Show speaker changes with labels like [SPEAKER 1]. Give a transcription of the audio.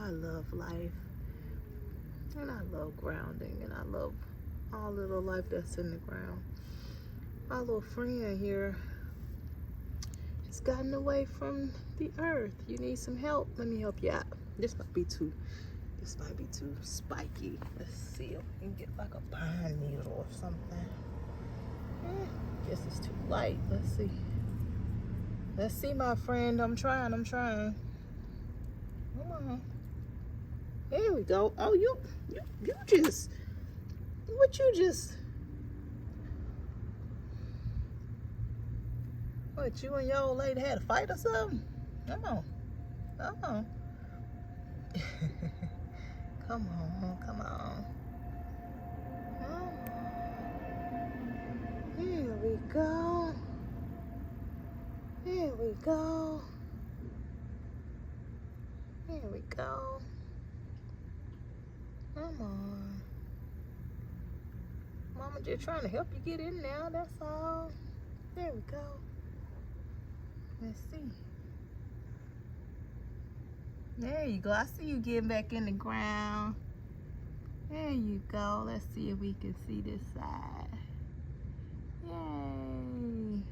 [SPEAKER 1] I love life. And I love grounding. And I love all little life that's in the ground. My little friend here has gotten away from the earth. You need some help? Let me help you out. This might be too spiky. Let's see if we can get like a pine needle or something. Guess it's too light. Let's see. Let's see, my friend. I'm trying. Come on. There we go. Oh, you just, what you and your old lady had a fight or something? Come on. Come on. Come on. Come on. Here we go. Here we go. Here we go. Come on. Mama just trying to help you get in now, that's all. There we go. Let's see. There you go. I see you getting back in the ground. There you go. Let's see if we can see this side. Yay.